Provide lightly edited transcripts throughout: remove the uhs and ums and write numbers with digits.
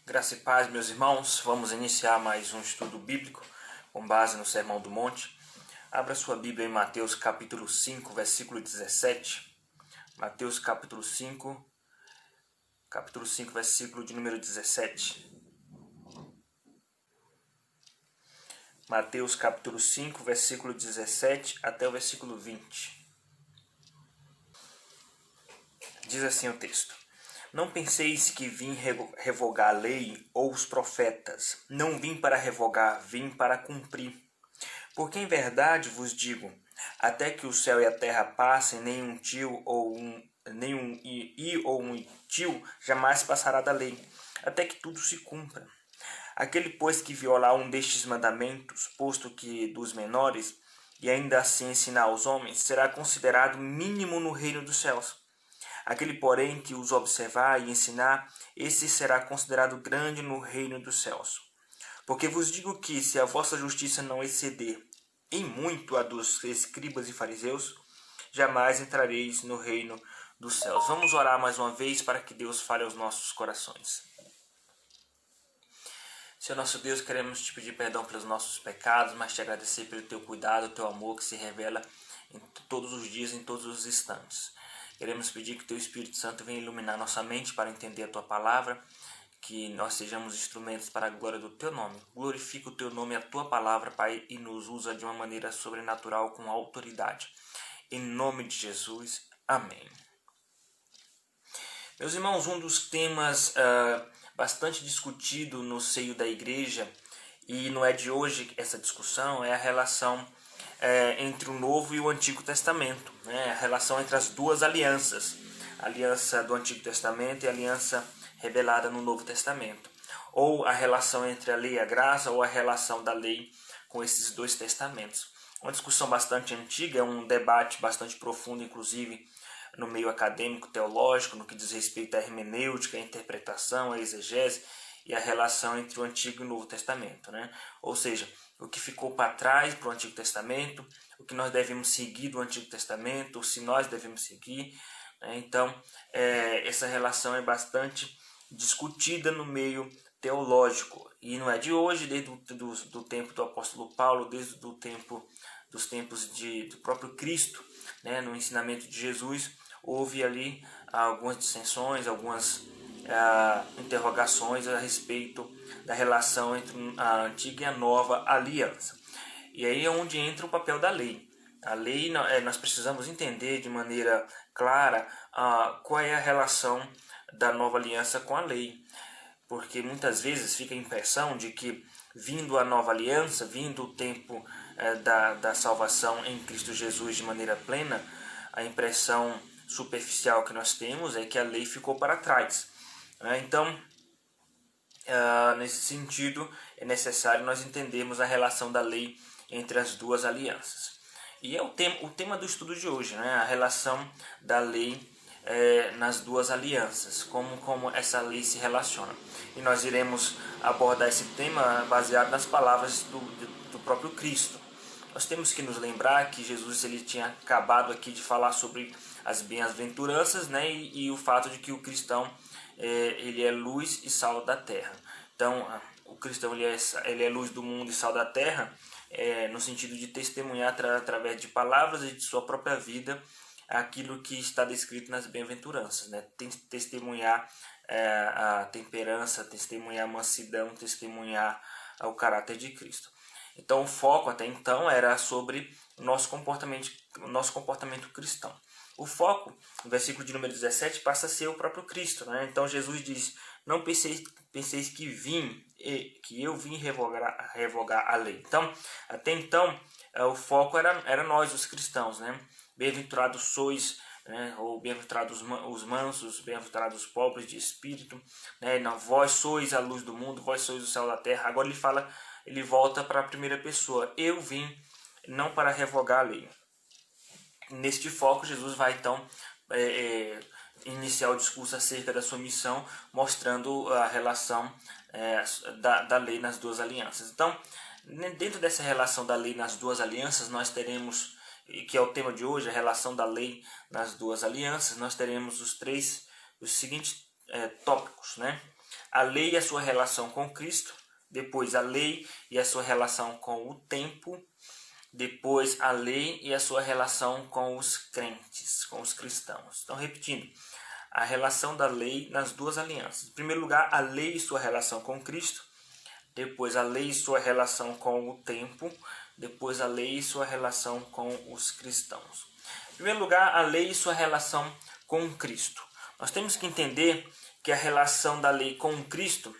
Graça e paz, meus irmãos. Vamos iniciar mais um estudo bíblico com base no Sermão do Monte. Abra sua Bíblia em Mateus capítulo 5, versículo 17. Mateus capítulo 5, versículo de número 17. Mateus capítulo 5, versículo 17 até o versículo 20. Diz assim o texto: Não penseis que vim revogar a lei ou os profetas. Não vim para revogar, vim para cumprir. Porque em verdade vos digo, até que o céu e a terra passem, nenhum tio ou um tio jamais passará da lei, até que tudo se cumpra. Aquele, pois, que violar um destes mandamentos, posto que dos menores, e ainda assim ensinar aos homens, será considerado mínimo no reino dos céus. Aquele, porém, que os observar e ensinar, esse será considerado grande no reino dos céus. Porque vos digo que, se a vossa justiça não exceder em muito a dos escribas e fariseus, jamais entrareis no reino dos céus. Vamos orar mais uma vez para que Deus fale aos nossos corações. Senhor nosso Deus, queremos te pedir perdão pelos nossos pecados, mas te agradecer pelo teu cuidado, teu amor que se revela em todos os dias, em todos os instantes. Queremos pedir que o teu Espírito Santo venha iluminar nossa mente para entender a tua palavra, que nós sejamos instrumentos para a glória do teu nome. Glorifica o teu nome e a tua palavra, Pai, e nos usa de uma maneira sobrenatural, com autoridade. Em nome de Jesus, amém. Meus irmãos, um dos temas bastante discutido no seio da igreja, e não é de hoje essa discussão, é a relação entre o Novo e o Antigo Testamento, né? A relação entre as duas alianças, a aliança do Antigo Testamento e a aliança revelada no Novo Testamento, ou a relação entre a lei e a graça, ou a relação da lei com esses dois testamentos. Uma discussão bastante antiga, é um debate bastante profundo, inclusive no meio acadêmico teológico, no que diz respeito à hermenêutica, à interpretação, à exegese e a relação entre o Antigo e o Novo Testamento, né? Ou seja, o que ficou para trás para o Antigo Testamento, o que nós devemos seguir do Antigo Testamento, ou se nós devemos seguir, né? Então, essa relação é bastante discutida no meio teológico, e não é de hoje, desde do tempo do apóstolo Paulo, desde dos tempos do próprio Cristo, né? No ensinamento de Jesus, houve ali algumas dissensões, algumas interrogações a respeito da relação entre a antiga e a nova aliança. E aí é onde entra o papel da lei. A lei, nós precisamos entender de maneira clara qual é a relação da nova aliança com a lei. Porque muitas vezes fica a impressão de que, vindo a nova aliança, vindo o tempo da salvação em Cristo Jesus de maneira plena, a impressão superficial que nós temos é que a lei ficou para trás. Então, nesse sentido, é necessário nós entendermos a relação da lei entre as duas alianças. E é o tema do estudo de hoje, né? A relação da lei nas duas alianças, como essa lei se relaciona. E nós iremos abordar esse tema baseado nas palavras do próprio Cristo. Nós temos que nos lembrar que Jesus ele tinha acabado aqui de falar sobre as bem-aventuranças, né? E o fato de que o cristão ele é luz e sal da terra. Então, o cristão ele é luz do mundo e sal da terra, no sentido de testemunhar através de palavras e de sua própria vida aquilo que está descrito nas bem-aventuranças, né? Testemunhar a temperança, testemunhar a mansidão, testemunhar o caráter de Cristo. Então, o foco até então era sobre o nosso comportamento cristão. O foco, no versículo de número 17, passa a ser o próprio Cristo, né? Então Jesus diz: Não penseis que eu vim revogar a lei. Então, até então, o foco era nós, os cristãos, né? Bem-aventurados sois, né? Ou bem-aventurados os mansos, bem-aventurados os pobres de espírito, né? Não, vós sois a luz do mundo, vós sois o céu da terra. Agora ele volta para a primeira pessoa: eu vim não para revogar a lei. Neste foco, Jesus vai então iniciar o discurso acerca da sua missão, mostrando a relação da lei nas duas alianças. Então, dentro dessa relação da lei nas duas alianças, nós teremos, que é o tema de hoje, a relação da lei nas duas alianças, nós teremos os seguintes tópicos, né? a lei e a sua relação com Cristo, depois a lei e a sua relação com o tempo, depois a lei e a sua relação com os crentes, com os cristãos. Então, repetindo, a relação da lei nas duas alianças. Em primeiro lugar, a lei e sua relação com Cristo, depois a lei e sua relação com o tempo, depois a lei e sua relação com os cristãos. Em primeiro lugar, a lei e sua relação com Cristo. Nós temos que entender que a relação da lei com Cristo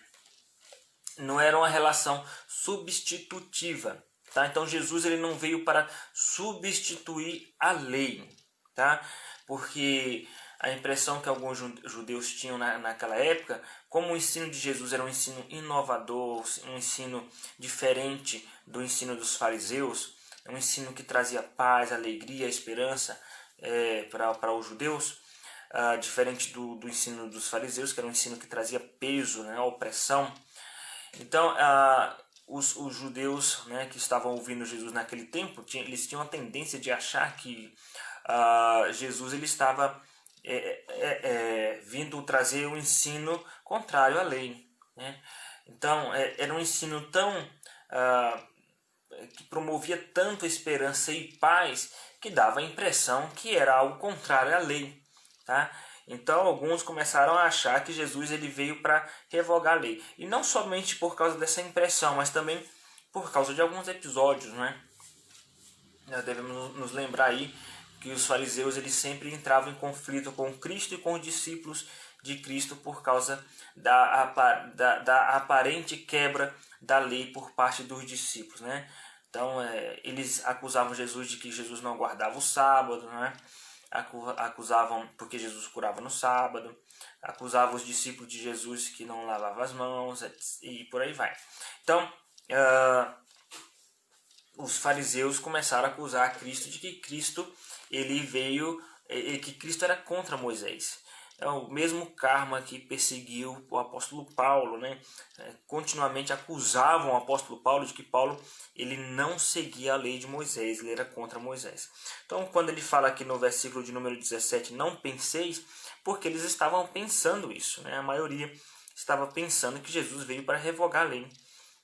não era uma relação substitutiva, tá? Então Jesus ele não veio para substituir a lei, tá? Porque a impressão que alguns judeus tinham naquela época, como o ensino de Jesus era um ensino inovador, um ensino diferente do ensino dos fariseus, um ensino que trazia paz, alegria, esperança para os judeus, diferente do ensino dos fariseus, que era um ensino que trazia peso, né, opressão. Então, os judeus, né, que estavam ouvindo Jesus naquele tempo, eles tinham a tendência de achar que Jesus ele estava vindo trazer um ensino contrário à lei, né? Então, era um ensino tão que promovia tanto esperança e paz que dava a impressão que era algo contrário à lei, tá? Então alguns começaram a achar que Jesus ele veio para revogar a lei. E não somente por causa dessa impressão, mas também por causa de alguns episódios, né? Nós devemos nos lembrar aí que os fariseus eles sempre entravam em conflito com Cristo e com os discípulos de Cristo por causa da aparente quebra da lei por parte dos discípulos, né? Então eles acusavam Jesus de que Jesus não guardava o sábado, né? Acusavam porque Jesus curava no sábado, acusavam os discípulos de Jesus que não lavavam as mãos e por aí vai. Então os fariseus começaram a acusar Cristo de que Cristo ele veio, que Cristo era contra Moisés. É o mesmo karma que perseguiu o apóstolo Paulo, né? Continuamente acusavam o apóstolo Paulo de que Paulo ele não seguia a lei de Moisés, ele era contra Moisés. Então, quando ele fala aqui no versículo de número 17, não penseis, porque eles estavam pensando isso, né? A maioria estava pensando que Jesus veio para revogar a lei.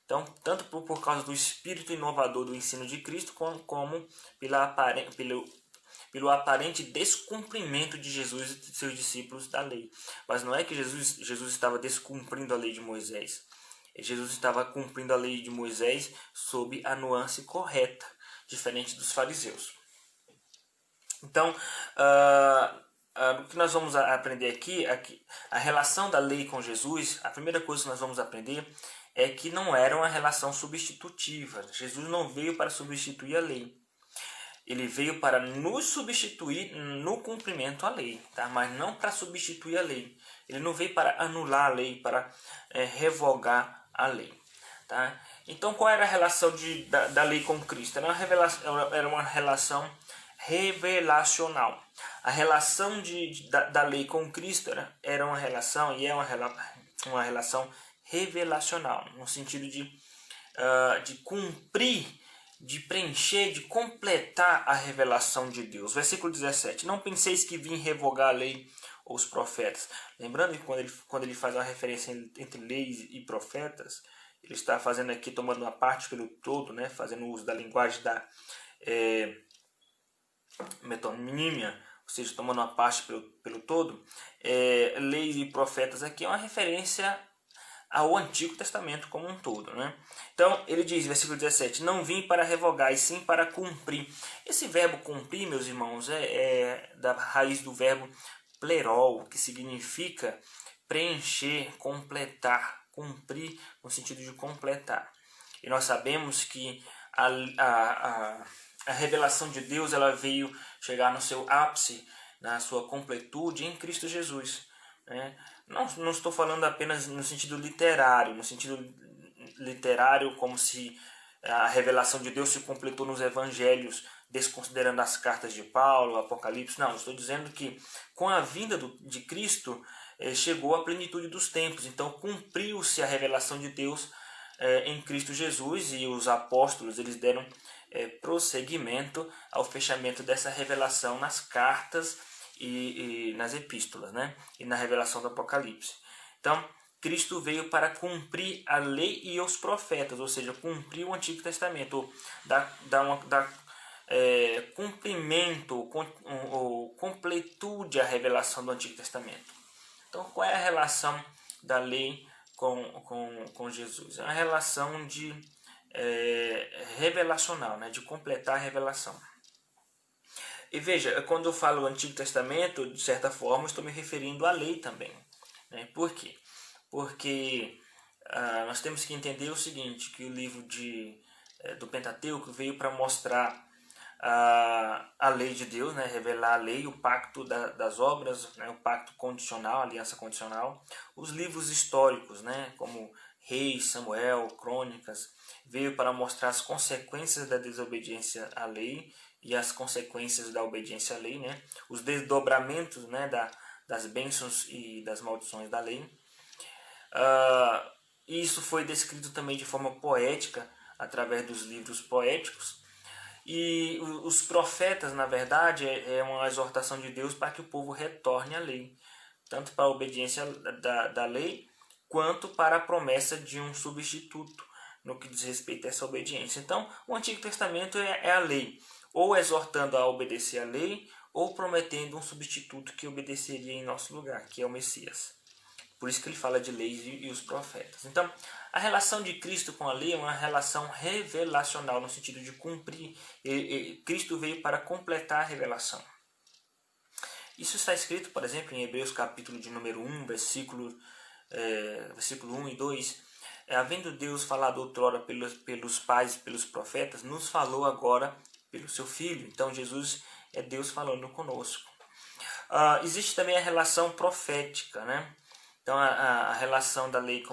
Então, tanto por causa do espírito inovador do ensino de Cristo, como pelo aparente descumprimento de Jesus e de seus discípulos da lei. Mas não é que Jesus estava descumprindo a lei de Moisés. Jesus estava cumprindo a lei de Moisés sob a nuance correta, diferente dos fariseus. Então, o que nós vamos aprender aqui, a relação da lei com Jesus, a primeira coisa que nós vamos aprender é que não era uma relação substitutiva. Jesus não veio para substituir a lei. Ele veio para nos substituir no cumprimento à lei, tá? Mas não para substituir a lei. Ele não veio para anular a lei, para revogar a lei. Tá? Então, qual era a relação da lei com Cristo? Era uma relação revelacional. A relação da lei com Cristo era uma relação, e é uma relação revelacional, no sentido de cumprir, de preencher, de completar a revelação de Deus. Versículo 17. Não penseis que vim revogar a lei ou os profetas. Lembrando que quando ele faz uma referência entre leis e profetas, ele está fazendo aqui, tomando uma parte pelo todo, né? Fazendo uso da linguagem da metonímia, ou seja, tomando uma parte pelo todo. Leis e profetas aqui é uma referência ao Antigo Testamento como um todo, né? Então, ele diz, versículo 17, não vim para revogar, e sim para cumprir. Esse verbo cumprir, meus irmãos, é da raiz do verbo plerol, que significa preencher, completar, cumprir no sentido de completar. E nós sabemos que a revelação de Deus ela veio chegar no seu ápice, na sua completude em Cristo Jesus, né? Não estou falando apenas no sentido literário, como se a revelação de Deus se completou nos evangelhos, desconsiderando as cartas de Paulo, Apocalipse. Não, estou dizendo que com a vinda de Cristo chegou a plenitude dos tempos. Então cumpriu-se a revelação de Deus em Cristo Jesus, e os apóstolos eles deram prosseguimento ao fechamento dessa revelação nas cartas e nas epístolas, né? E na revelação do Apocalipse. Então, Cristo veio para cumprir a lei e os profetas, ou seja, cumprir o Antigo Testamento, ou dar cumprimento ou completude à revelação do Antigo Testamento. Então, qual é a relação da lei com Jesus? É uma relação de revelacional, né? De completar a revelação. E veja, quando eu falo Antigo Testamento, de certa forma, estou me referindo à lei também. Né? Por quê? Porque nós temos que entender o seguinte, que o livro do Pentateuco veio para mostrar a lei de Deus, né? Revelar a lei, o pacto das obras, né? O pacto condicional, a aliança condicional. Os livros históricos, né? Como Reis, Samuel, Crônicas, veio para mostrar as consequências da desobediência à lei e as consequências da obediência à lei, né? Os desdobramentos, né? Das bênçãos e das maldições da lei. Isso foi descrito também de forma poética, através dos livros poéticos. E os profetas, na verdade, é uma exortação de Deus para que o povo retorne à lei, tanto para a obediência da lei, quanto para a promessa de um substituto no que diz respeito a essa obediência. Então, o Antigo Testamento é a lei, ou exortando a obedecer à lei, ou prometendo um substituto que obedeceria em nosso lugar, que é o Messias. Por isso que ele fala de leis e os profetas. Então, a relação de Cristo com a lei é uma relação revelacional, no sentido de cumprir. Cristo veio para completar a revelação. Isso está escrito, por exemplo, em Hebreus capítulo de número 1, versículo 1 e 2. Havendo Deus falado outrora pelos pais e pelos profetas, nos falou agora pelo seu Filho. Então, Jesus é Deus falando conosco. Existe também a relação profética, né? Então, a relação da lei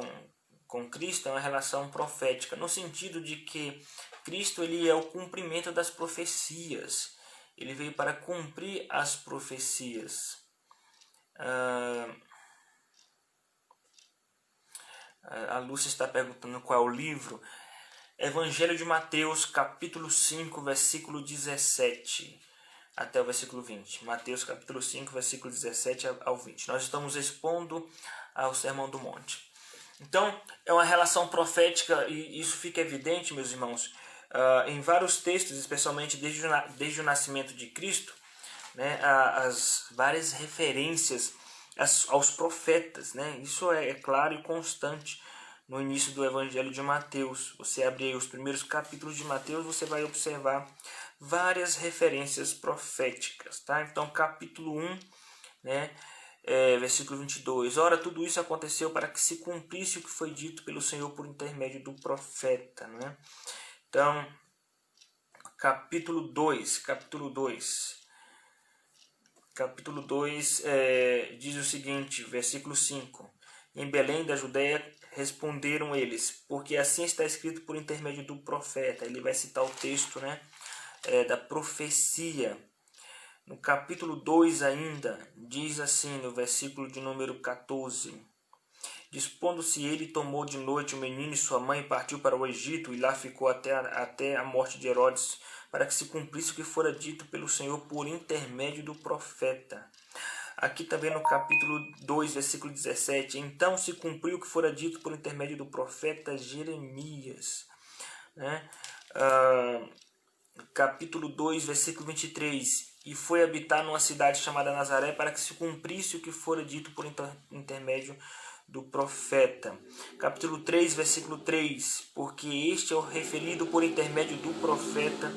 com Cristo é uma relação profética, no sentido de que Cristo ele é o cumprimento das profecias. Ele veio para cumprir as profecias. A Lúcia está perguntando qual é o livro. Evangelho de Mateus, capítulo 5, versículo 17. Até o versículo 20. Mateus capítulo 5, versículo 17 ao 20. Nós estamos expondo ao Sermão do Monte. Então, é uma relação profética e isso fica evidente, meus irmãos, em vários textos, especialmente desde o nascimento de Cristo, né, as várias referências aos profetas. Né? Isso é claro e constante no início do Evangelho de Mateus. Você abrir aí os primeiros capítulos de Mateus, você vai observar várias referências proféticas. Tá? Então, capítulo 1, né, versículo 22. Ora, tudo isso aconteceu para que se cumprisse o que foi dito pelo Senhor por intermédio do profeta. Né? Então, capítulo 2, diz o seguinte, versículo 5. Em Belém da Judéia responderam eles, porque assim está escrito por intermédio do profeta. Ele vai citar o texto, né, da profecia. No capítulo 2 ainda, diz assim, no versículo de número 14. Dispondo-se ele, tomou de noite o menino e sua mãe e partiu para o Egito, e lá ficou até a morte de Herodes, para que se cumprisse o que fora dito pelo Senhor por intermédio do profeta. Aqui também no capítulo 2, versículo 17. Então se cumpriu o que fora dito por intermédio do profeta Jeremias. Né? Capítulo 2, versículo 23. E foi habitar numa cidade chamada Nazaré para que se cumprisse o que fora dito por intermédio do profeta. Capítulo 3, versículo 3. Porque este é o referido por intermédio do profeta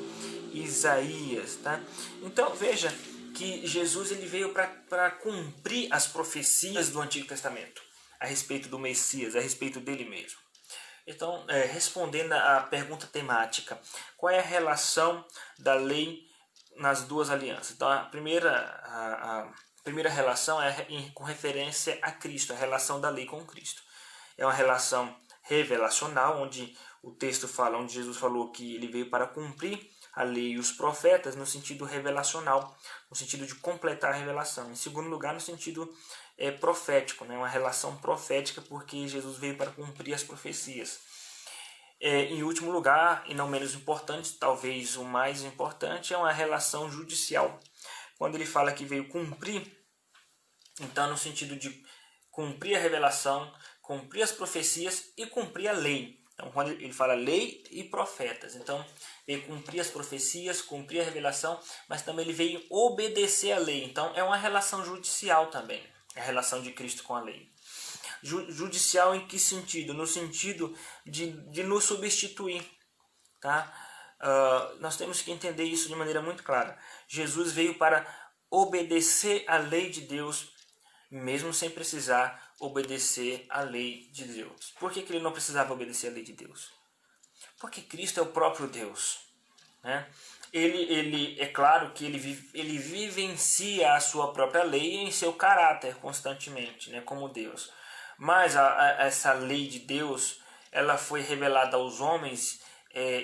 Isaías. Tá? Então veja que Jesus ele veio para cumprir as profecias do Antigo Testamento a respeito do Messias, a respeito dele mesmo. Então, respondendo à pergunta temática, qual é a relação da lei nas duas alianças? Então, a primeira relação é com referência a Cristo, a relação da lei com Cristo. É uma relação revelacional, onde o texto fala, onde Jesus falou que ele veio para cumprir a lei e os profetas, no sentido revelacional, no sentido de completar a revelação. Em segundo lugar, no sentido profético, né? Uma relação profética, porque Jesus veio para cumprir as profecias. Em último lugar, e não menos importante, talvez o mais importante, é uma relação judicial. Quando ele fala que veio cumprir, então no sentido de cumprir a revelação, cumprir as profecias e cumprir a lei. Então, quando ele fala lei e profetas, então veio cumprir as profecias, cumprir a revelação, mas também ele veio obedecer a lei. Então, é uma relação judicial também, a relação de Cristo com a lei. Judicial em que sentido? No sentido de nos substituir. Tá? Nós temos que entender isso de maneira muito clara. Jesus veio para obedecer a lei de Deus, mesmo sem precisar obedecer a lei de Deus. Por que ele não precisava obedecer a lei de Deus? Porque Cristo é o próprio Deus, né? Ele é claro que ele vivencia a sua própria lei em seu caráter constantemente, né, como Deus. Mas essa lei de Deus, ela foi revelada aos homens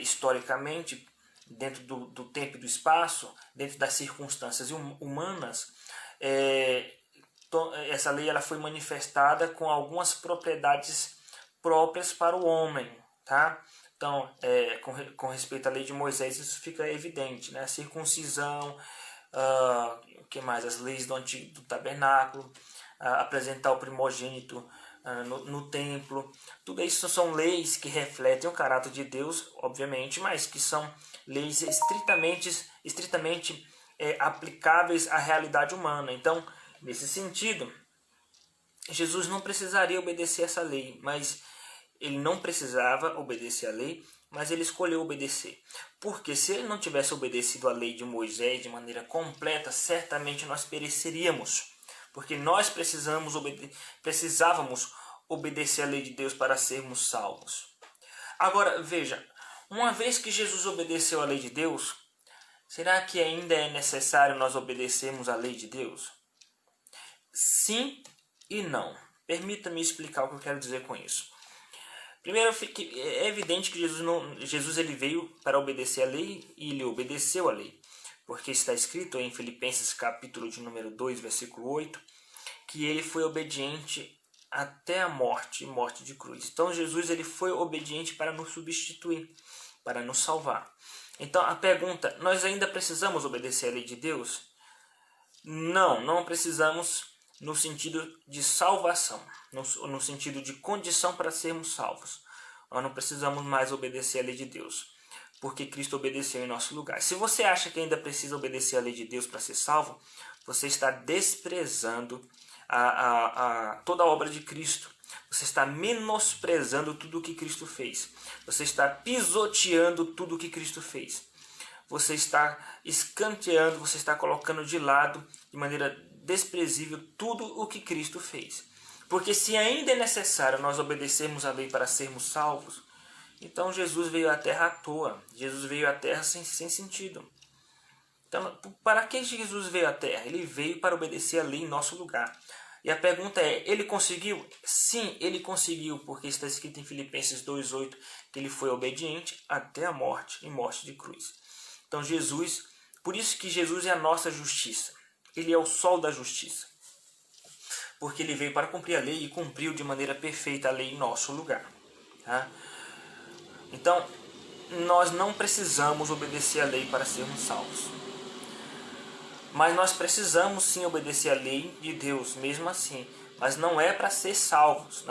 historicamente, dentro do tempo e do espaço, dentro das circunstâncias humanas. Essa lei ela foi manifestada com algumas propriedades próprias para o homem, tá? Então, com respeito à lei de Moisés, isso fica evidente, né? A circuncisão, o que mais? As leis do tabernáculo, apresentar o primogênito no templo. Tudo isso são leis que refletem o caráter de Deus, obviamente, mas que são leis estritamente aplicáveis à realidade humana. Então, nesse sentido, Jesus não precisaria obedecer essa lei, mas ele não precisava obedecer a lei, mas ele escolheu obedecer. Porque se ele não tivesse obedecido a lei de Moisés de maneira completa, certamente nós pereceríamos. Porque nós precisávamos obedecer a lei de Deus para sermos salvos. Agora, veja, uma vez que Jesus obedeceu a lei de Deus, será que ainda é necessário nós obedecermos a lei de Deus? Sim e não. Permita-me explicar o que eu quero dizer com isso. Primeiro, é evidente que Jesus ele veio para obedecer a lei e ele obedeceu a lei. Porque está escrito em Filipenses capítulo de número 2, versículo 8, que ele foi obediente até a morte de cruz. Então Jesus ele foi obediente para nos substituir, para nos salvar. Então a pergunta, nós ainda precisamos obedecer a lei de Deus? Não precisamos no sentido de salvação, no sentido de condição para sermos salvos. Nós não precisamos mais obedecer a lei de Deus, porque Cristo obedeceu em nosso lugar. Se você acha que ainda precisa obedecer a lei de Deus para ser salvo, você está desprezando toda a obra de Cristo. Você está menosprezando tudo o que Cristo fez. Você está pisoteando tudo o que Cristo fez. Você está escanteando, você está colocando de lado, de maneira desprezível, tudo o que Cristo fez. Porque se ainda é necessário nós obedecermos a lei para sermos salvos, então Jesus veio à terra à toa. Jesus veio à terra sem sentido. Então, para que Jesus veio à terra? Ele veio para obedecer a lei em nosso lugar. E a pergunta é, ele conseguiu? Sim, ele conseguiu, porque está escrito em Filipenses 2,8 que ele foi obediente até a morte, e morte de cruz. Então Jesus, por isso que Jesus é a nossa justiça. Ele é o sol da justiça. Porque ele veio para cumprir a lei e cumpriu de maneira perfeita a lei em nosso lugar. Tá? Então, nós não precisamos obedecer a lei para sermos salvos. Mas nós precisamos sim obedecer a lei de Deus, mesmo assim. Mas não é para ser salvos.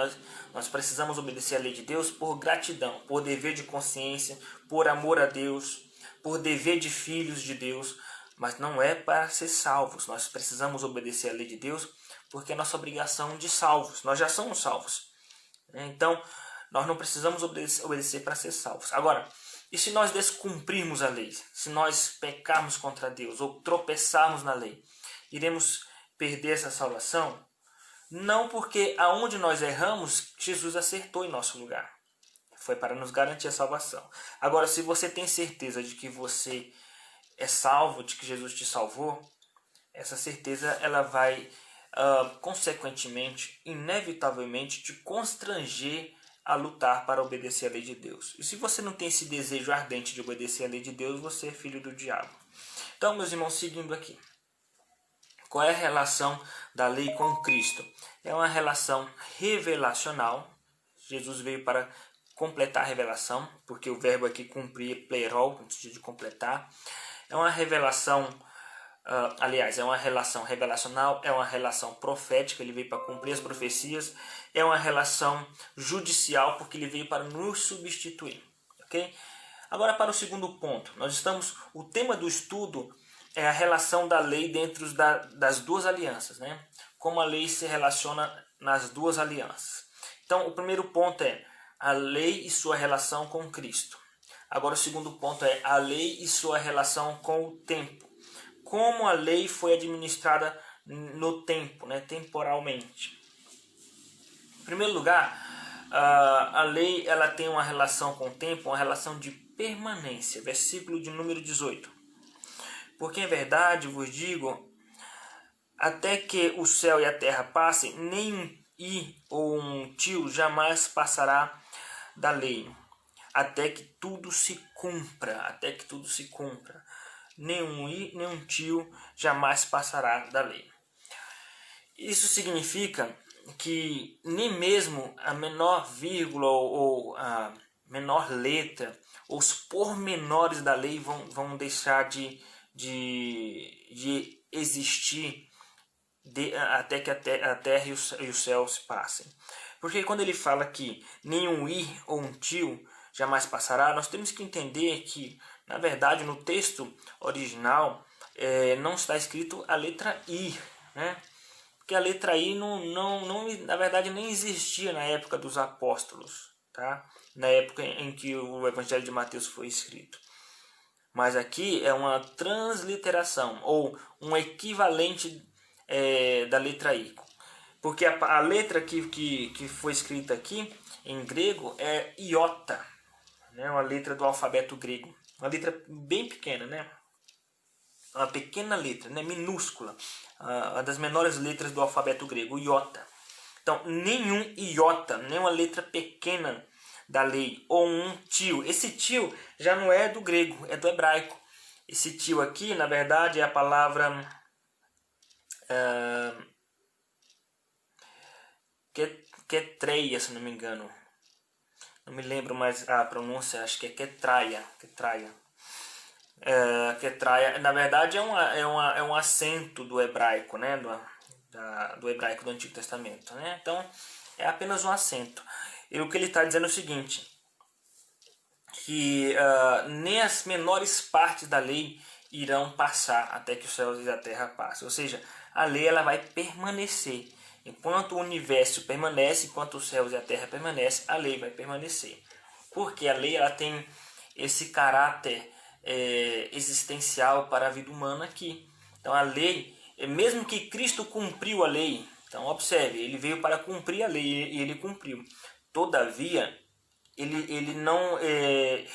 Nós precisamos obedecer a lei de Deus por gratidão, por dever de consciência, por amor a Deus, por dever de filhos de Deus. Mas não é para ser salvos. Nós precisamos obedecer a lei de Deus porque é nossa obrigação de salvos. Nós já somos salvos. Então, nós não precisamos obedecer para ser salvos. Agora, e se nós descumprirmos a lei? Se nós pecarmos contra Deus ou tropeçarmos na lei? Iremos perder essa salvação? Não, porque aonde nós erramos, Jesus acertou em nosso lugar. Foi para nos garantir a salvação. Agora, se você tem certeza de que você é salvo, de que Jesus te salvou, essa certeza ela vai, consequentemente, inevitavelmente, te constranger a lutar para obedecer a lei de Deus. E se você não tem esse desejo ardente de obedecer a lei de Deus, você é filho do diabo. Então, meus irmãos, seguindo aqui. Qual é a relação da lei com Cristo? É uma relação revelacional. Jesus veio para completar a revelação, porque o verbo aqui cumprir, plerol, no sentido de completar. É uma revelação aliás, é uma relação revelacional, é uma relação profética, ele veio para cumprir as profecias, é uma relação judicial, porque ele veio para nos substituir, ok? Agora para o segundo ponto, o tema do estudo é a relação da lei dentro das duas alianças, né? Como a lei se relaciona nas duas alianças. Então, o primeiro ponto é a lei e sua relação com Cristo. Agora, o segundo ponto é a lei e sua relação com o tempo. Como a lei foi administrada no tempo, né? Temporalmente. Em primeiro lugar, a lei ela tem uma relação com o tempo, uma relação de permanência. Versículo de número 18. Porque em verdade vos digo, até que o céu e a terra passem, nem um i ou um tio jamais passará da lei, até que tudo se cumpra, até que tudo se cumpra. Nenhum i, nem um tio jamais passará da lei. Isso significa que nem mesmo a menor vírgula ou a menor letra, os pormenores da lei vão deixar de existir até que a terra e o céu se passem. Porque quando ele fala que nenhum i ou um tio jamais passará, nós temos que entender que, na verdade, no texto original não está escrito a letra i, né? Porque a letra I na verdade nem existia na época dos apóstolos, tá? Na época em que o Evangelho de Mateus foi escrito. Mas aqui é uma transliteração ou um equivalente da letra I. Porque a letra que foi escrita aqui em grego é iota, né? Uma letra do alfabeto grego. Uma letra bem pequena, né? Uma pequena letra, né? Minúscula. Uma das menores letras do alfabeto grego, o iota. Então, nenhum iota, nenhuma letra pequena da lei, ou um tio. Esse tio já não é do grego, é do hebraico. Esse tio aqui, na verdade, é a palavra ketreia, se não me engano. Não me lembro mais a pronúncia, acho que é ketraia. Ketraia, na verdade, é um acento do hebraico, né? Do hebraico do Antigo Testamento, né? Então, é apenas um acento. E o que ele está dizendo é o seguinte, que nem as menores partes da lei irão passar até que os céus e a terra passem. Ou seja, a lei ela vai permanecer. Enquanto o universo permanece, enquanto os céus e a terra permanecem, a lei vai permanecer. Porque a lei ela tem esse caráter existencial para a vida humana aqui. Então a lei, mesmo que Cristo cumpriu a lei, então observe, ele veio para cumprir a lei e ele cumpriu. Todavia, ele não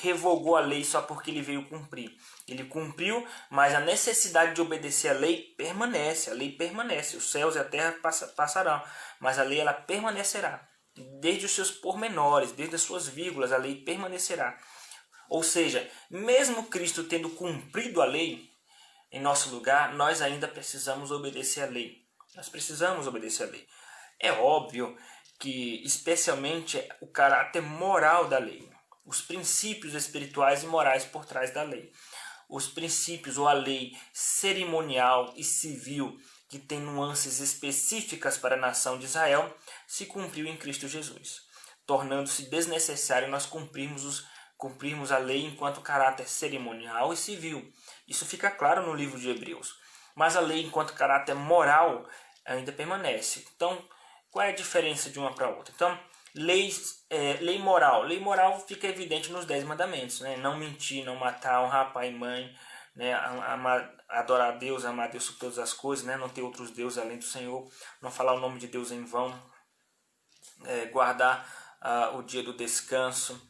revogou a lei só porque ele veio cumprir. Ele cumpriu, mas a necessidade de obedecer a lei permanece. A lei permanece. Os céus e a terra passarão, mas a lei ela permanecerá. Desde os seus pormenores, desde as suas vírgulas, a lei permanecerá. Ou seja, mesmo Cristo tendo cumprido a lei em nosso lugar, nós ainda precisamos obedecer a lei. Nós precisamos obedecer a lei. É óbvio que especialmente o caráter moral da lei, os princípios espirituais e morais por trás da lei, os princípios ou a lei cerimonial e civil que tem nuances específicas para a nação de Israel, se cumpriu em Cristo Jesus, tornando-se desnecessário nós cumprirmos a lei enquanto caráter cerimonial e civil. Isso fica claro no livro de Hebreus. Mas a lei enquanto caráter moral ainda permanece. Então, qual é a diferença de uma para outra? Então, lei moral. Lei moral fica evidente nos 10 mandamentos, né? Não mentir, não matar, honrar pai e mãe, né? Adorar a Deus, amar a Deus sobre todas as coisas, né? Não ter outros deuses além do Senhor, não falar o nome de Deus em vão, guardar o dia do descanso,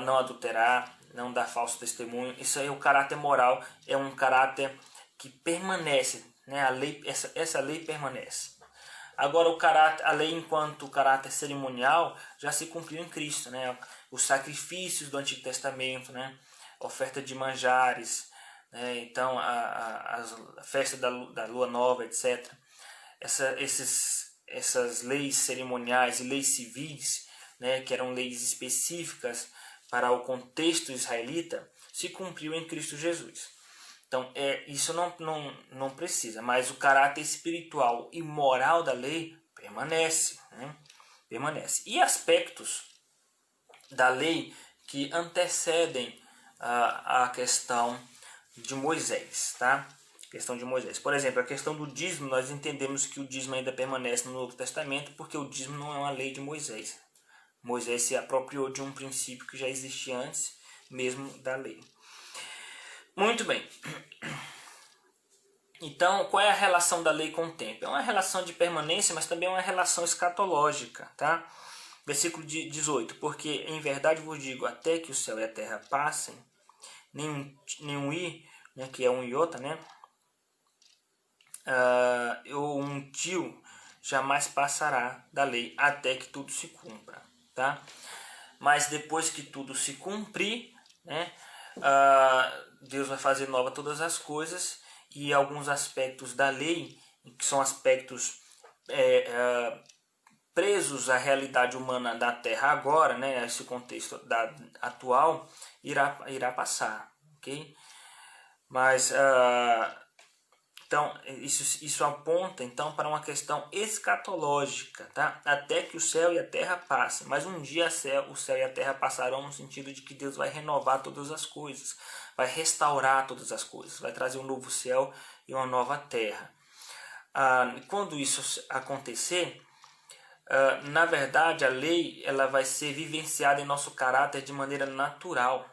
não adulterar, não dar falso testemunho. Isso aí, o caráter moral é um caráter que permanece, né? A lei, essa lei permanece. Agora a lei enquanto caráter cerimonial já se cumpriu em Cristo, né? Os sacrifícios do Antigo Testamento, né? Oferta de manjares, né? Então a festa da lua nova, etc. Essas leis cerimoniais e leis civis, né? Que eram leis específicas para o contexto israelita, se cumpriu em Cristo Jesus. Então, isso não precisa, mas o caráter espiritual e moral da lei permanece, né? Permanece. E aspectos da lei que antecedem a questão de Moisés, tá? Questão de Moisés. Por exemplo, a questão do dízimo, nós entendemos que o dízimo ainda permanece no Novo Testamento, porque o dízimo não é uma lei de Moisés. Moisés se apropriou de um princípio que já existia antes mesmo da lei. Muito bem. Então, qual é a relação da lei com o tempo? É uma relação de permanência, mas também é uma relação escatológica, tá? Versículo 18. Porque em verdade vos digo, até que o céu e a terra passem, nenhum i, né, que é um iota, né? Ou um tio jamais passará da lei até que tudo se cumpra, tá? Mas depois que tudo se cumprir, né, Deus vai fazer nova todas as coisas, e alguns aspectos da lei, que são aspectos presos à realidade humana da Terra agora, né, esse contexto atual, irá passar, ok? Mas então isso aponta então para uma questão escatológica, tá? Até que o céu e a terra passem. Mas um dia o céu e a terra passarão, no sentido de que Deus vai renovar todas as coisas, vai restaurar todas as coisas, vai trazer um novo céu e uma nova terra. Quando isso acontecer, na verdade a lei ela vai ser vivenciada em nosso caráter de maneira natural,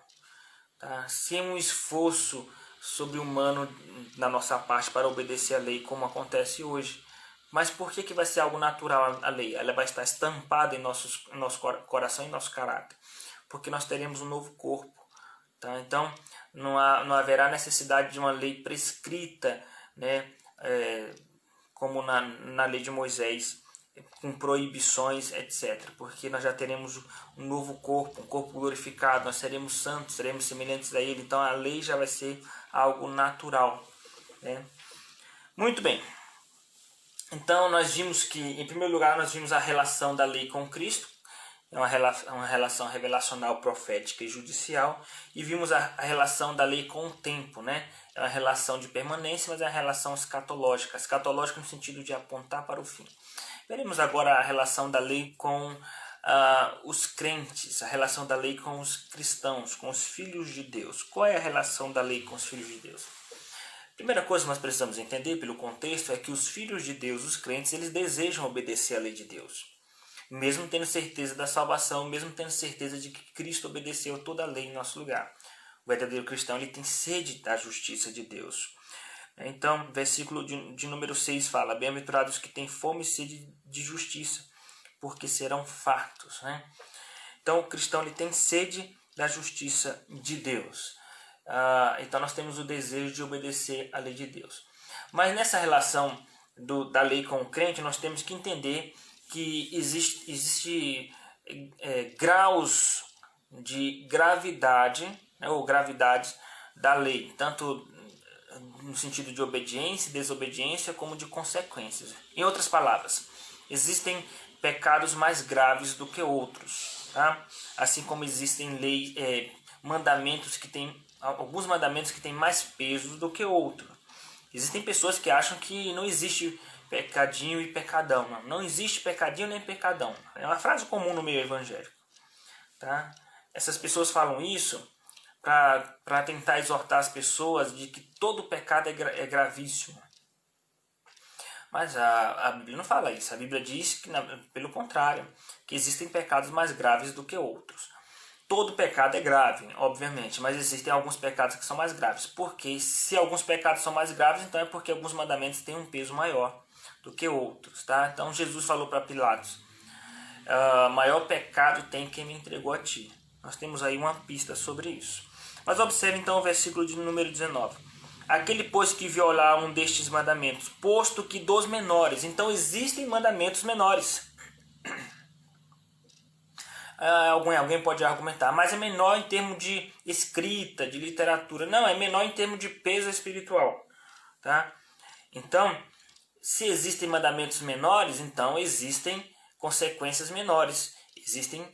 tá? Sem um esforço sobre-humano da nossa parte para obedecer a lei, como acontece hoje. Mas por que vai ser algo natural a lei? Ela vai estar estampada em nosso coração e nosso caráter. Porque nós teremos um novo corpo, tá? Então não haverá necessidade de uma lei prescrita, né? Como na lei de Moisés, com proibições, etc. Porque nós já teremos um novo corpo, um corpo glorificado, nós seremos santos, seremos semelhantes a Ele. Então a lei já vai ser algo natural, né? Muito bem. Então nós vimos que, em primeiro lugar, nós vimos a relação da lei com Cristo, é uma relação revelacional, profética e judicial, e vimos a relação da lei com o tempo, né? É uma relação de permanência, mas é uma relação escatológica no sentido de apontar para o fim. Veremos agora a relação da lei com os crentes, a relação da lei com os cristãos, com os filhos de Deus. Qual é a relação da lei com os filhos de Deus? A primeira coisa que nós precisamos entender pelo contexto é que os filhos de Deus, os crentes, eles desejam obedecer à lei de Deus. Mesmo tendo certeza da salvação, mesmo tendo certeza de que Cristo obedeceu toda a lei em nosso lugar. O verdadeiro cristão ele tem sede da justiça de Deus. Então, versículo de número 6 fala: bem-aventurados que têm fome e sede de justiça, porque serão fartos, né? Então, o cristão ele tem sede da justiça de Deus. Então, nós temos o desejo de obedecer à lei de Deus. Mas nessa relação da lei com o crente, nós temos que entender que existe graus de gravidade, né, ou gravidade da lei, tanto no sentido de obediência e desobediência, como de consequências. Em outras palavras, existem pecados mais graves do que outros, tá? Assim como existem mandamentos que têm alguns mandamentos que têm mais peso do que outros. Existem pessoas que acham que não existe pecadinho e pecadão. Não existe pecadinho nem pecadão. É uma frase comum no meio evangélico, tá? Essas pessoas falam isso para tentar exortar as pessoas de que todo pecado é gravíssimo. Mas a Bíblia não fala isso. A Bíblia diz que, pelo contrário, que existem pecados mais graves do que outros. Todo pecado é grave, obviamente, mas existem alguns pecados que são mais graves. Porque se alguns pecados são mais graves, então é porque alguns mandamentos têm um peso maior do que outros, tá? Então Jesus falou para Pilatos: maior pecado tem quem me entregou a ti. Nós temos aí uma pista sobre isso. Mas observe então o versículo de número 19. Aquele, pois, que violar um destes mandamentos, posto que dos menores. Então existem mandamentos menores. Alguém pode argumentar, mas é menor em termos de escrita, de literatura. Não, é menor em termos de peso espiritual, tá? Então, se existem mandamentos menores, então existem consequências menores. Existem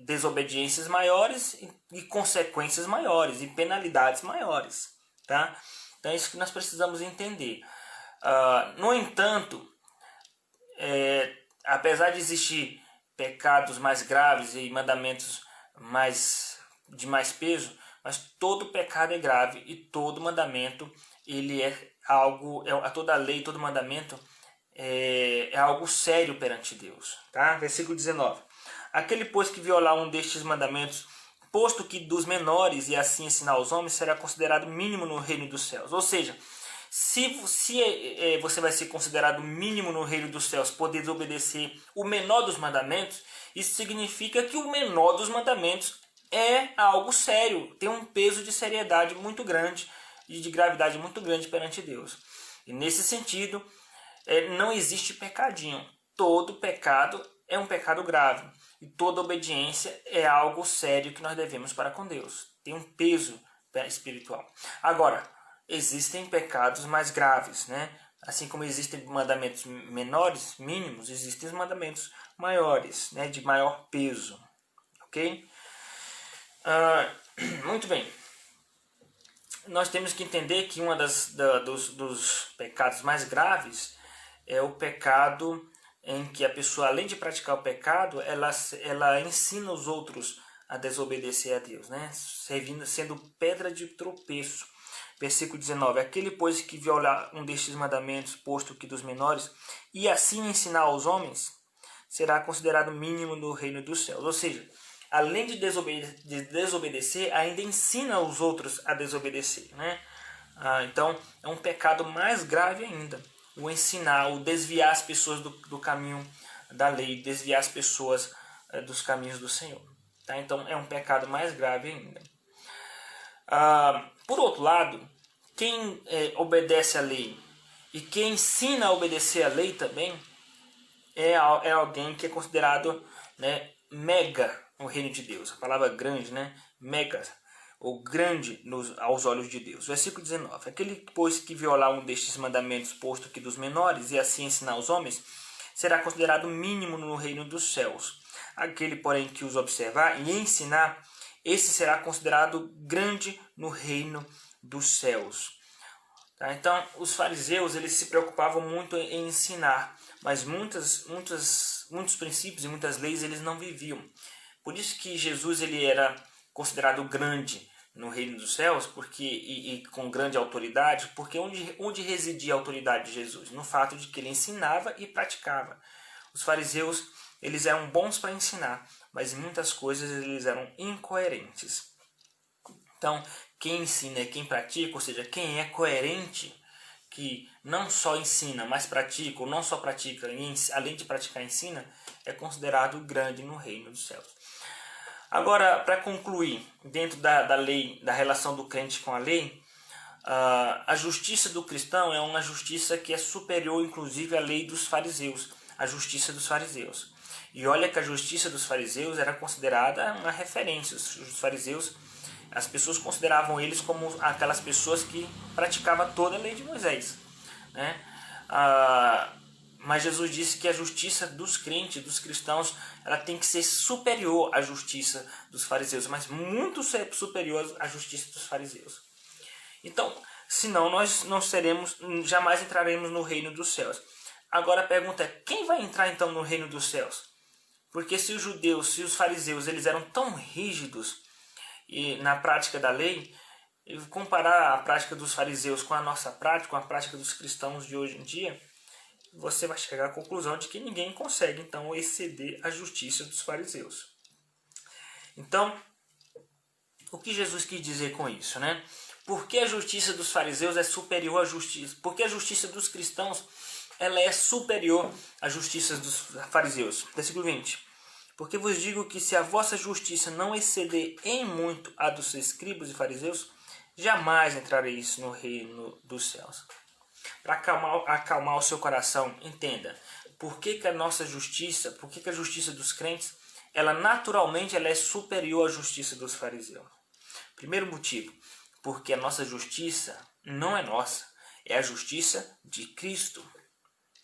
desobediências maiores e consequências maiores e penalidades maiores, tá? Então é isso que nós precisamos entender. No entanto, apesar de existir pecados mais graves e mandamentos de mais peso, mas todo pecado é grave e todo mandamento ele toda lei, todo mandamento é algo sério perante Deus, tá? Versículo 19. Aquele, pois, que violar um destes mandamentos, posto que dos menores, e assim ensinar aos homens, será considerado mínimo no reino dos céus. Ou seja, se você vai ser considerado mínimo no reino dos céus, poder desobedecer o menor dos mandamentos, isso significa que o menor dos mandamentos é algo sério, tem um peso de seriedade muito grande e de gravidade muito grande perante Deus. E nesse sentido, não existe pecadinho. Todo pecado é um pecado grave. E toda obediência é algo sério que nós devemos para com Deus. Tem um peso espiritual. Agora, existem pecados mais graves, né? Assim como existem mandamentos menores, mínimos, existem os mandamentos maiores, né? De maior peso. Ok? Muito bem. Nós temos que entender que um dos pecados mais graves é o pecado em que a pessoa, além de praticar o pecado, ela ensina os outros a desobedecer a Deus, né? Sendo pedra de tropeço. Versículo 19. Aquele, pois, que violar um destes mandamentos, posto que dos menores, e assim ensinar aos homens, será considerado mínimo no reino dos céus. Ou seja, além de desobedecer, ainda ensina os outros a desobedecer, né? Então, é um pecado mais grave ainda. O ensinar, o desviar as pessoas do caminho da lei, desviar as pessoas dos caminhos do Senhor. Tá? Então, é um pecado mais grave ainda. Por outro lado, quem obedece à lei e quem ensina a obedecer à lei também é alguém que é considerado, né, mega no reino de Deus. A palavra grande, né? Mega, ou grande aos olhos de Deus. Versículo 19. Aquele, pois, que violar um destes mandamentos, posto que dos menores, e assim ensinar aos homens, será considerado mínimo no reino dos céus. Aquele, porém, que os observar e ensinar, esse será considerado grande no reino dos céus. Tá? Então, os fariseus eles se preocupavam muito em ensinar, mas muitos princípios e muitas leis eles não viviam. Por isso que Jesus ele era considerado grande no reino dos céus, porque e com grande autoridade, porque onde residia a autoridade de Jesus? No fato de que ele ensinava e praticava. Os fariseus eles eram bons para ensinar, mas em muitas coisas eles eram incoerentes. Então, quem ensina e quem pratica, ou seja, quem é coerente, que não só ensina, mas pratica, ou não só pratica, além de praticar, ensina, é considerado grande no reino dos céus. Agora, para concluir, dentro da lei, da relação do crente com a lei, a justiça do cristão é uma justiça que é superior, inclusive, à lei dos fariseus, a justiça dos fariseus. E olha que a justiça dos fariseus era considerada uma referência. Os fariseus, as pessoas consideravam eles como aquelas pessoas que praticavam toda a lei de Moisés, né? Mas Jesus disse que a justiça dos crentes, dos cristãos, ela tem que ser superior à justiça dos fariseus, mas muito superior à justiça dos fariseus. Então, senão nós jamais entraremos no reino dos céus. Agora a pergunta é, quem vai entrar então no reino dos céus? Porque se os fariseus, eles eram tão rígidos na prática da lei, e comparar a prática dos fariseus com a nossa prática, com a prática dos cristãos de hoje em dia, você vai chegar à conclusão de que ninguém consegue, então, exceder a justiça dos fariseus. Então, o que Jesus quis dizer com isso, né? Por que a justiça dos fariseus é superior à justiça? Por que a justiça dos cristãos ela é superior à justiça dos fariseus? Versículo 20. Porque vos digo que se a vossa justiça não exceder em muito a dos escribas e fariseus, jamais entrareis no reino dos céus. Para acalmar o seu coração, entenda, por que a nossa justiça, por que a justiça dos crentes, ela naturalmente ela é superior à justiça dos fariseus. Primeiro motivo, porque a nossa justiça não é nossa, é a justiça de Cristo.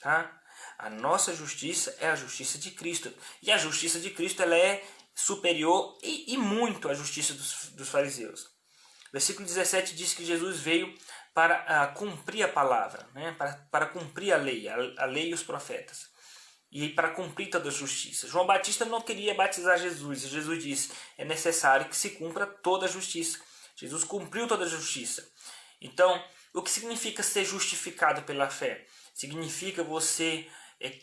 Tá? A nossa justiça é a justiça de Cristo. E a justiça de Cristo ela é superior e muito à justiça dos fariseus. Versículo 17 diz que Jesus veio para cumprir a palavra, né? para cumprir a lei e os profetas, e para cumprir toda a justiça. João Batista não queria batizar Jesus, e Jesus disse, é necessário que se cumpra toda a justiça. Jesus cumpriu toda a justiça. Então, o que significa ser justificado pela fé? Significa você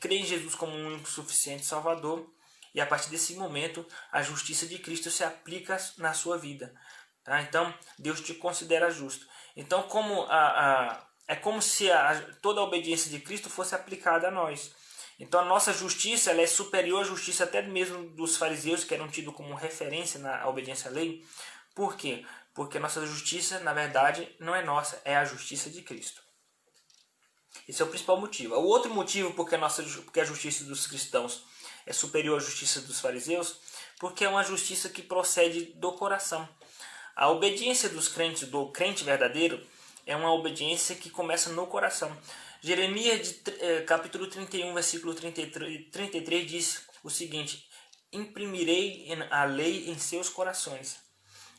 crer em Jesus como um único suficiente Salvador, e a partir desse momento a justiça de Cristo se aplica na sua vida. Tá? Então, Deus te considera justo. Então, é como se toda a obediência de Cristo fosse aplicada a nós. Então, a nossa justiça ela é superior à justiça até mesmo dos fariseus, que eram tidos como referência na obediência à lei. Por quê? Porque a nossa justiça, na verdade, não é nossa, é a justiça de Cristo. Esse é o principal motivo. O outro motivo porque a justiça dos cristãos é superior à justiça dos fariseus, porque é uma justiça que procede do coração. A obediência dos crentes, do crente verdadeiro, é uma obediência que começa no coração. Jeremias, capítulo 31, versículo 33, diz o seguinte: imprimirei a lei em seus corações.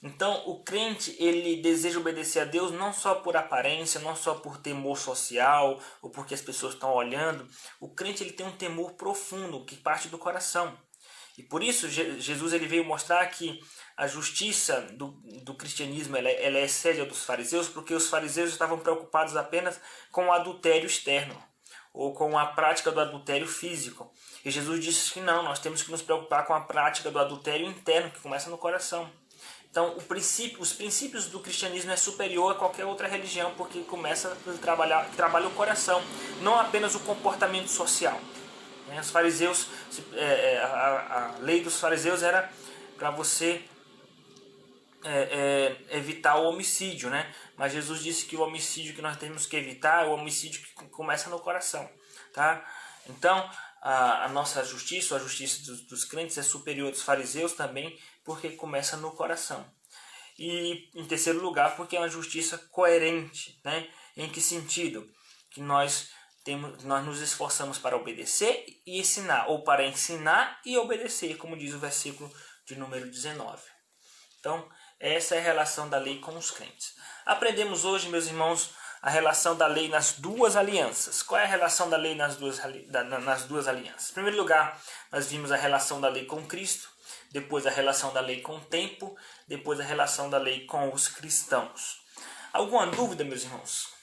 Então, o crente, ele deseja obedecer a Deus não só por aparência, não só por temor social, ou porque as pessoas estão olhando. O crente, ele tem um temor profundo, que parte do coração. E por isso, Jesus ele veio mostrar que a justiça do cristianismo ela excede a dos fariseus, porque os fariseus estavam preocupados apenas com o adultério externo, ou com a prática do adultério físico. E Jesus disse que não, nós temos que nos preocupar com a prática do adultério interno, que começa no coração. Então, os princípios do cristianismo é superior a qualquer outra religião, porque começa a trabalha o coração, não apenas o comportamento social. Os fariseus, a lei dos fariseus era para você evitar o homicídio, né? Mas Jesus disse que o homicídio que nós temos que evitar é o homicídio que começa no coração, tá? Então, a nossa justiça, a justiça dos crentes é superior dos fariseus também, porque começa no coração. E em terceiro lugar, porque é uma justiça coerente, né? Em que sentido? Que nós nos esforçamos para obedecer e ensinar, ou para ensinar e obedecer, como diz o versículo de número 19. Então, essa é a relação da lei com os crentes. Aprendemos hoje, meus irmãos, a relação da lei nas duas alianças. Qual é a relação da lei nas duas alianças? Em primeiro lugar, nós vimos a relação da lei com Cristo, depois a relação da lei com o tempo, depois a relação da lei com os cristãos. Alguma dúvida, meus irmãos?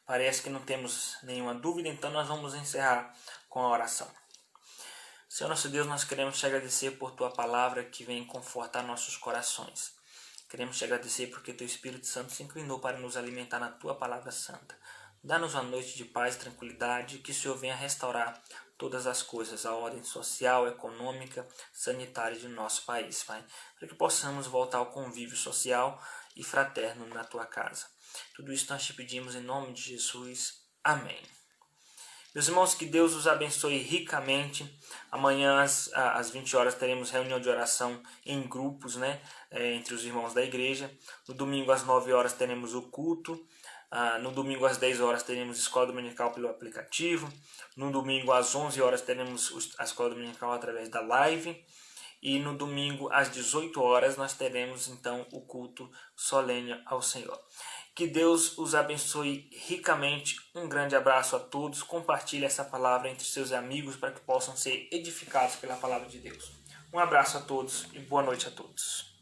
Parece que não temos nenhuma dúvida, então nós vamos encerrar com a oração. Senhor nosso Deus, nós queremos te agradecer por tua palavra que vem confortar nossos corações. Queremos te agradecer porque teu Espírito Santo se inclinou para nos alimentar na tua palavra santa. Dá-nos uma noite de paz e tranquilidade, que o Senhor venha restaurar todas as coisas, a ordem social, econômica, sanitária de nosso país, Pai, para que possamos voltar ao convívio social e fraterno na tua casa. Tudo isso nós te pedimos em nome de Jesus. Amém. Meus irmãos, que Deus os abençoe ricamente. Amanhã às 20 horas teremos reunião de oração em grupos, né, entre os irmãos da igreja. No domingo às 9 horas teremos o culto. No domingo às 10 horas teremos escola dominical pelo aplicativo. No domingo às 11 horas teremos a escola dominical através da live. E no domingo às 18 horas nós teremos então o culto solene ao Senhor. Que Deus os abençoe ricamente. Um grande abraço a todos. Compartilhe essa palavra entre seus amigos para que possam ser edificados pela palavra de Deus. Um abraço a todos e boa noite a todos.